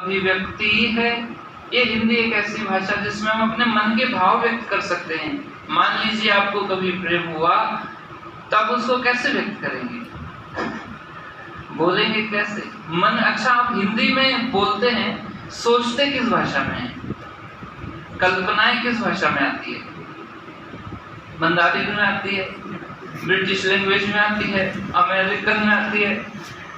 अभिव्यक्ति है। ये हिंदी एक ऐसी भाषा जिसमें हम अपने मन के भाव व्यक्त कर सकते हैं। मान लीजिए आपको कभी प्रेम हुआ, तब उसको कैसे व्यक्त करेंगे, बोलेंगे कैसे? मन, अच्छा आप हिंदी में बोलते हैं, सोचते किस भाषा में है, कल्पनाएं किस भाषा में आती है? बंगाली में आती है, ब्रिटिश लैंग्वेज में आती है, अमेरिकन में आती है,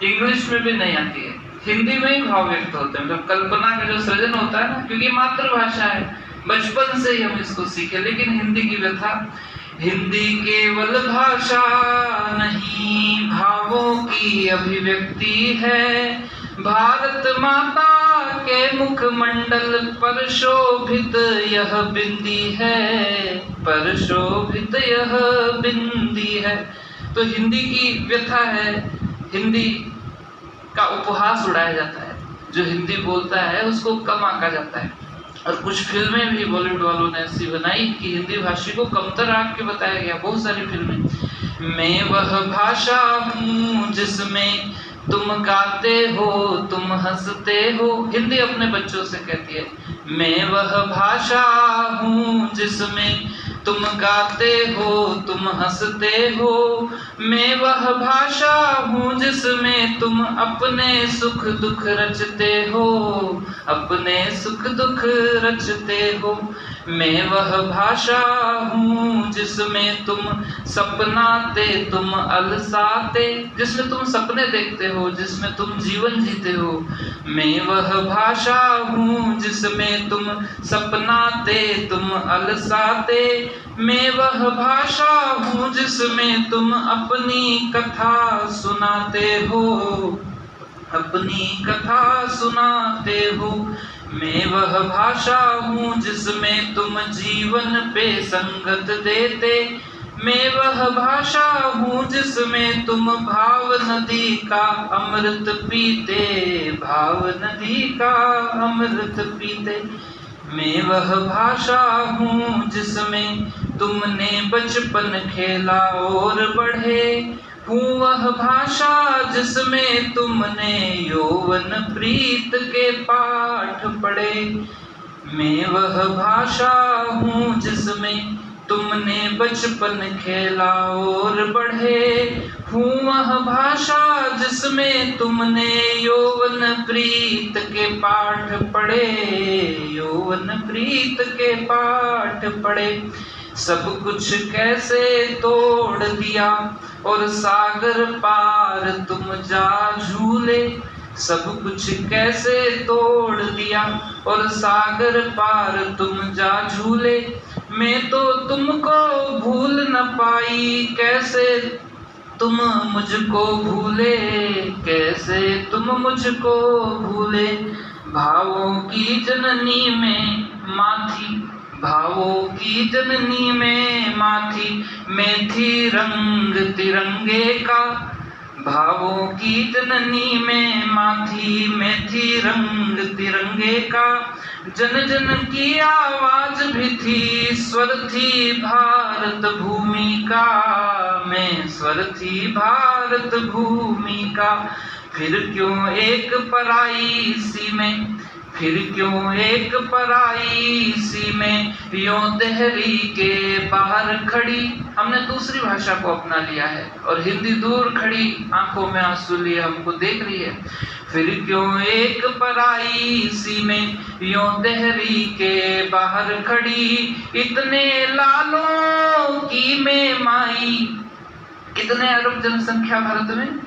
इंग्लिश में भी नहीं आती है। हिंदी में ही भाव व्यक्त होते हैं, मतलब कल्पना का जो सृजन होता है ना, क्योंकि मातृभाषा है, बचपन से ही हम इसको सीखे। लेकिन हिंदी की व्यथा, हिंदी केवल भाषा नहीं, भावों की अभिव्यक्ति है। भारत माता के मुखमंडल पर शोभित यह बिंदी है, पर शोभित यह बिंदी है। तो हिंदी की व्यथा है, हिंदी का उपहास उड़ाया जाता है। जो हिंदी बोलता है उसको कम आंका जाता है। और कुछ फिल्में भी बॉलीवुड वालों ने ऐसी बनाई कि हिंदी भाषी को कमतर आंक के बताया गया। बहुत सारी फिल्में। मैं वह भाषा हूँ जिसमें तुम गाते हो, तुम हंसते हो। हिंदी अपने बच्चों से कहती है, मैं वह भाषा हूँ जिसमें तुम गाते हो, तुम हंसते हो। मैं वह भाषा हूँ जिसमें तुम अपने सुख दुख रचते हो, अपने सुख दुख रचते हो। मैं वह भाषा हूँ जिसमें तुम सपनाते, तुम अलसाते, जिसमें तुम सपने देखते हो, जिसमें तुम जीवन जीते हो। मैं वह भाषा हूँ जिसमें तुम सपनाते, तुम अलसाते। मैं वह भाषा हूँ जिसमें तुम अपनी कथा सुनाते हो, अपनी कथा सुनाते हो। मैं वह भाषा हूँ जिसमें तुम जीवन पे संगत देते। मैं वह भाषा हूँ जिसमें तुम भाव नदी का अमृत पीते, भाव नदी का अमृत पीते। मैं वह भाषा हूँ जिसमें तुमने बचपन खेला और बढ़े। हूँ वह भाषा जिसमें तुमने यौवन प्रीत के पाठ पढ़े। मैं वह भाषा हूँ जिसमें तुमने बचपन खेला और बढ़े। हूँ वह भाषा जिसमें तुमने यौवन प्रीत के पाठ पढ़े, यौवन प्रीत के पाठ पढ़े। सब कुछ कैसे तोड़ दिया और सागर पार तुम जा झूले। सब कुछ कैसे तोड़ दिया और सागर पार तुम जा झूले। मैं तो तुमको भूल न पाई, कैसे तुम मुझको भूले, कैसे तुम मुझको भूले। भावों की जननी में माथी, भावों की जननी में माथी, मैं थी रंग तिरंगे का। भावों की जननी में माथी, मैं थी रंग तिरंगे का। जन जन की आवाज भी थी, स्वर थी भारत भूमि का। मैं स्वर थी भारत भूमि का। फिर क्यों एक पराई सी में, फिर क्यों एक पराई सी में यों देहरी के बाहर खड़ी। हमने दूसरी भाषा को अपना लिया है और हिंदी दूर खड़ी आंखों में आंसू लिए हमको देख रही है। फिर क्यों एक पराई सी में यों देहरी के बाहर खड़ी। इतने लालों की मैं माई, कितने अरब जनसंख्या भारत में?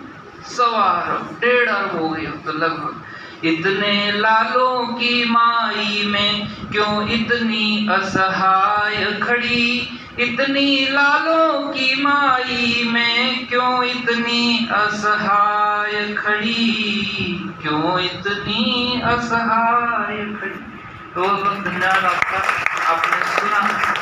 1.25 अरब, 1.5 अरब हो गई तो लगभग। इतने लालों की माई में क्यों इतनी असहाय खड़ी। इतनी लालों की माई में क्यों इतनी असहाय खड़ी, क्यों इतनी असहाय खड़ी। तो बहुत धन्यवाद आपका, आपने सुना।